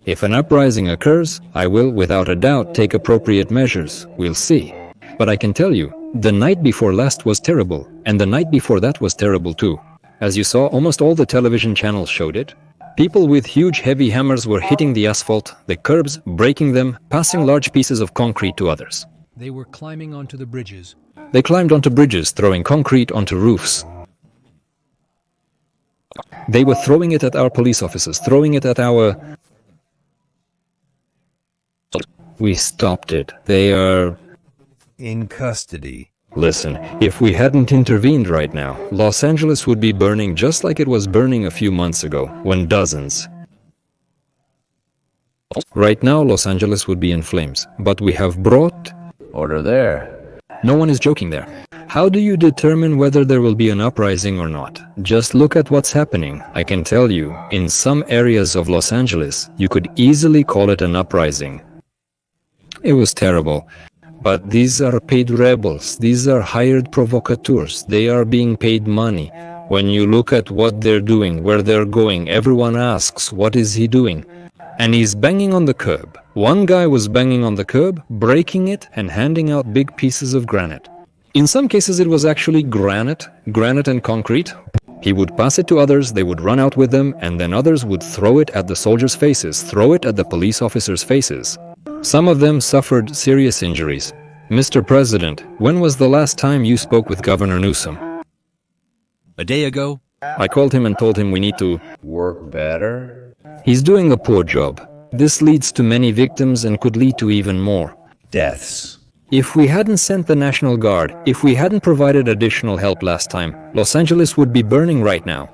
If an uprising occurs, I will without a doubt take appropriate measures. We'll see. But I can tell you, the night before last was terrible, and the night before that was terrible too. As you saw, almost all the television channels showed it. People with huge heavy hammers were hitting the asphalt, the curbs, breaking them, passing large pieces of concrete to others. They were climbing onto the bridges. They climbed onto bridges, throwing concrete onto roofs. They were throwing it at our police officers, throwing it at our... We stopped it. They are... in custody. Listen, if we hadn't intervened right now, Los Angeles would be burning just like it was burning a few months ago, when dozens. Right now, Los Angeles would be in flames, but we have brought... Order there. No one is joking there. How do you determine whether there will be an uprising or not? Just look at what's happening. I can tell you, in some areas of Los Angeles, you could easily call it an uprising. It was terrible. But these are paid rebels. These are hired provocateurs. They are being paid money. When you look at what they're doing, where they're going, everyone asks, what is he doing? And he's banging on the curb. One guy was banging on the curb, breaking it, and handing out big pieces of granite. In some cases it was actually granite and concrete. He would pass it to others, they would run out with them, and then others would throw it at the soldiers' faces, throw it at the police officers' faces. Some of them suffered serious injuries. Mr. President, when was the last time you spoke with Governor Newsom? A day ago. I called him and told him we need to Work better? He's doing a poor job. This leads to many victims and could lead to even more. Deaths. If we hadn't sent the National Guard, if we hadn't provided additional help last time, Los Angeles would be burning right now.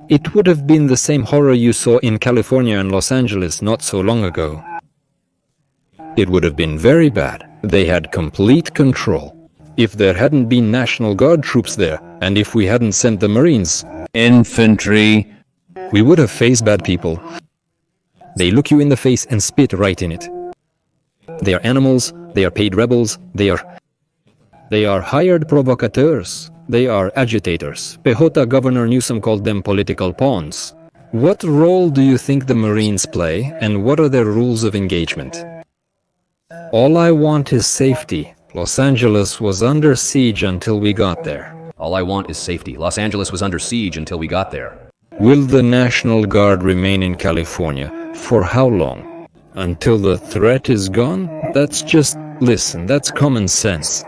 It would have been the same horror you saw in California and Los Angeles not so long ago. It would have been very bad. They had complete control. If there hadn't been National Guard troops there, and if we hadn't sent the Marines, infantry, we would have faced bad people. They look you in the face and spit right in it. They are animals, they are paid rebels, they are hired provocateurs. They are agitators. Pejota Governor Newsom called them political pawns. What role do you think the Marines play, and what are their rules of engagement? All I want is safety. Los Angeles was under siege until we got there. All I want is safety. Los Angeles was under siege until we got there. Will the National Guard remain in California? For how long? Until the threat is gone? Listen, that's common sense.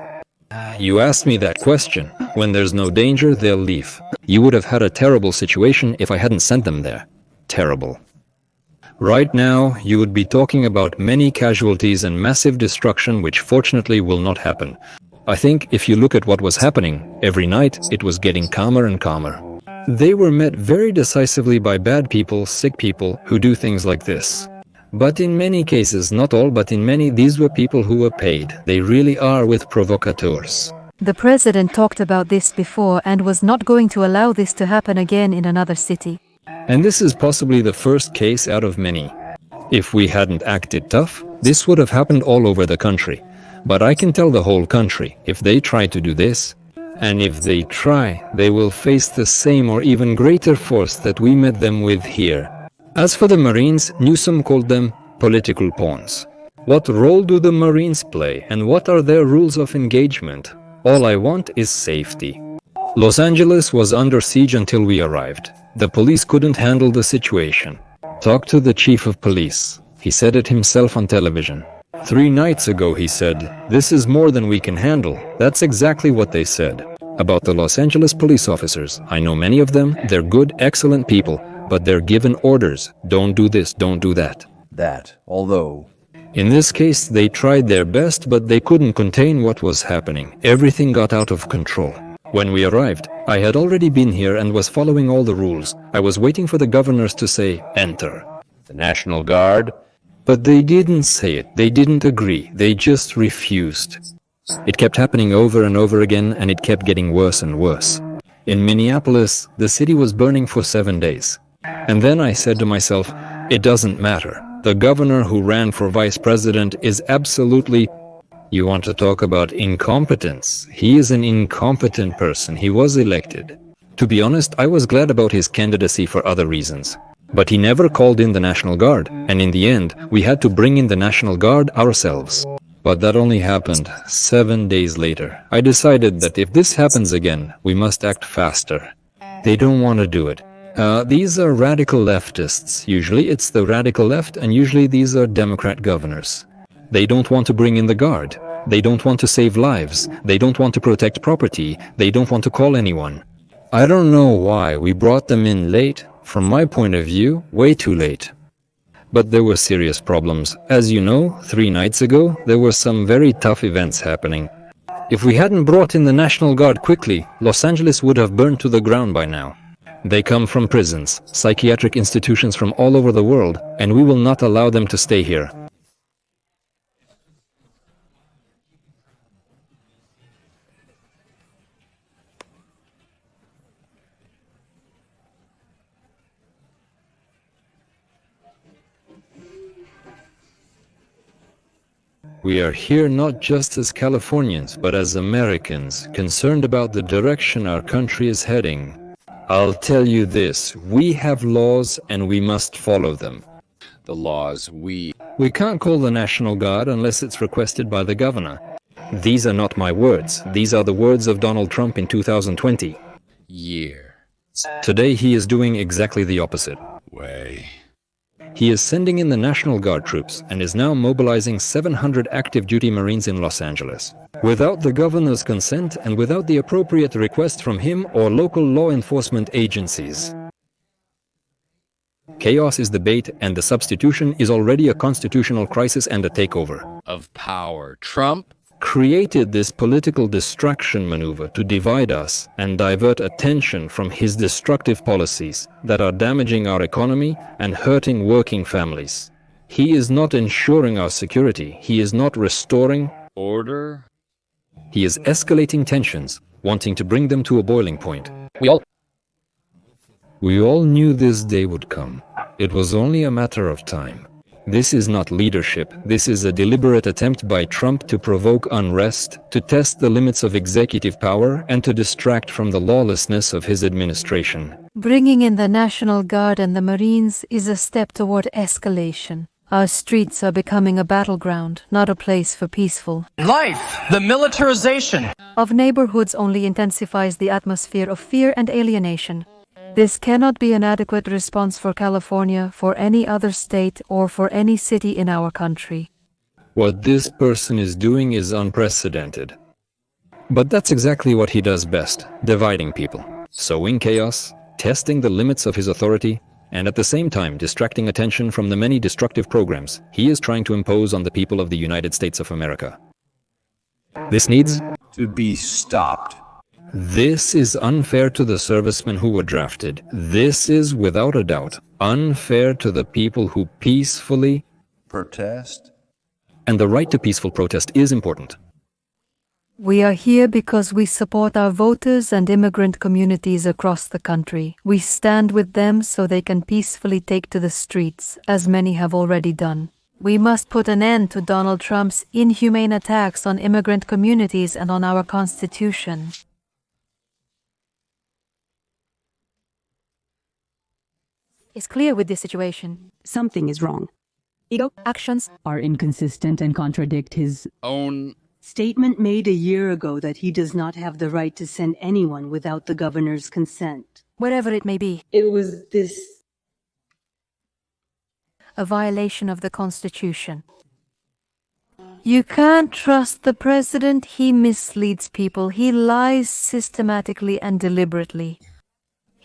You asked me that question. When there's no danger, they'll leave. You would have had a terrible situation if I hadn't sent them there. Terrible. Right now, you would be talking about many casualties and massive destruction, which fortunately will not happen. I think if you look at what was happening, every night it was getting calmer and calmer. They were met very decisively by bad people, sick people, who do things like this. But in many cases, not all, but in many, these were people who were paid. They really are with provocateurs. The president talked about this before and was not going to allow this to happen again in another city. And this is possibly the first case out of many. If we hadn't acted tough, this would have happened all over the country. But I can tell the whole country, if they try to do this, and if they try, they will face the same or even greater force that we met them with here. As for the Marines, Newsom called them political pawns. What role do the Marines play, and what are their rules of engagement? All I want is safety. Los Angeles was under siege until we arrived. The police couldn't handle the situation. Talk to the chief of police. He said it himself on television. 3 nights ago he said, "This is more than we can handle." That's exactly what they said. About the Los Angeles police officers, I know many of them, they're good, excellent people, but they're given orders. Don't do this, don't do that. Although... In this case, they tried their best, but they couldn't contain what was happening. Everything got out of control. When we arrived, I had already been here and was following all the rules. I was waiting for the governors to say, "Enter." The National Guard? But they didn't say it. They didn't agree. They just refused. It kept happening over and over again, and it kept getting worse and worse. In Minneapolis, the city was burning for 7 days. And then I said to myself, it doesn't matter. The governor who ran for vice president is absolutely... You want to talk about incompetence? He is an incompetent person. He was elected. To be honest, I was glad about his candidacy for other reasons. But he never called in the National Guard, and in the end, we had to bring in the National Guard ourselves. But that only happened 7 days later. I decided that if this happens again, we must act faster. They don't want to do it. These are radical leftists. Usually it's the radical left, and usually these are Democrat governors. They don't want to bring in the Guard. They don't want to save lives. They don't want to protect property. They don't want to call anyone. I don't know why we brought them in late. From my point of view, way too late. But there were serious problems. As you know, 3 nights ago, there were some very tough events happening. If we hadn't brought in the National Guard quickly, Los Angeles would have burned to the ground by now. They come from prisons, psychiatric institutions from all over the world, and we will not allow them to stay here. We are here not just as Californians, but as Americans, concerned about the direction our country is heading. I'll tell you this, we have laws and we must follow them. The laws we can't call the National Guard unless it's requested by the governor. These are not my words, these are the words of Donald Trump in 2020. year. Today he is doing exactly the opposite. Way. He is sending in the National Guard troops and is now mobilizing 700 active duty Marines in Los Angeles. Without the governor's consent and without the appropriate request from him or local law enforcement agencies. Chaos is the bait, and the substitution is already a constitutional crisis and a takeover. Of power. Trump Created this political distraction maneuver to divide us and divert attention from his destructive policies that are damaging our economy and hurting working families. He is not ensuring our security. He is not restoring order. He is escalating tensions, wanting to bring them to a boiling point. We all knew this day would come. It was only a matter of time. This is not leadership. This is a deliberate attempt by Trump to provoke unrest, to test the limits of executive power, and to distract from the lawlessness of his administration. Bringing in the National Guard and the Marines is a step toward escalation. Our streets are becoming a battleground, not a place for peaceful life. The militarization of neighborhoods only intensifies the atmosphere of fear and alienation. This cannot be an adequate response for California, for any other state, or for any city in our country. What this person is doing is unprecedented. But that's exactly what he does best, dividing people, sowing chaos, testing the limits of his authority, and at the same time distracting attention from the many destructive programs he is trying to impose on the people of the United States of America. This needs To be stopped. This is unfair to the servicemen who were drafted. This is, without a doubt, unfair to the people who peacefully... Protest. And the right to peaceful protest is important. We are here because we support our voters and immigrant communities across the country. We stand with them so they can peacefully take to the streets, as many have already done. We must put an end to Donald Trump's inhumane attacks on immigrant communities and on our Constitution. It's clear with this situation. Something is wrong. Actions Are inconsistent and contradict his Own. statement made a year ago that he does not have the right to send anyone without the governor's consent. wherever it may be, It was this. a violation of the Constitution. You can't trust the president. He misleads people. He lies systematically and deliberately.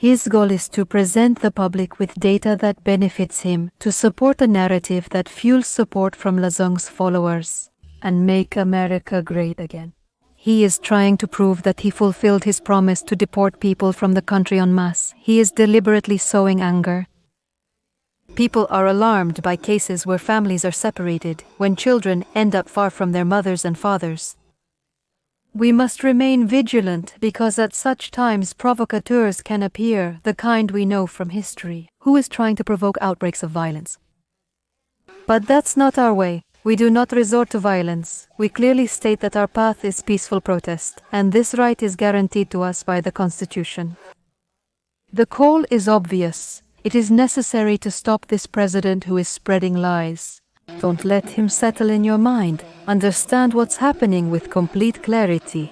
His goal is to present the public with data that benefits him, to support a narrative that fuels support from Lazong's followers, and make America great again. He is trying to prove that he fulfilled his promise to deport people from the country en masse. He is deliberately sowing anger. People are alarmed by cases where families are separated, when children end up far from their mothers and fathers. We must remain vigilant because at such times provocateurs can appear, the kind we know from history, who is trying to provoke outbreaks of violence. But that's not our way. We do not resort to violence. We clearly state that our path is peaceful protest, and this right is guaranteed to us by the Constitution. The call is obvious. It is necessary to stop this president who is spreading lies. Don't let him settle in your mind. Understand what's happening with complete clarity.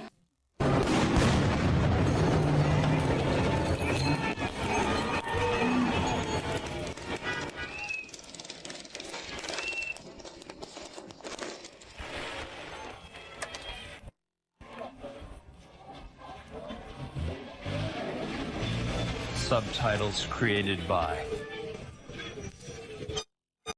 Subtitles created by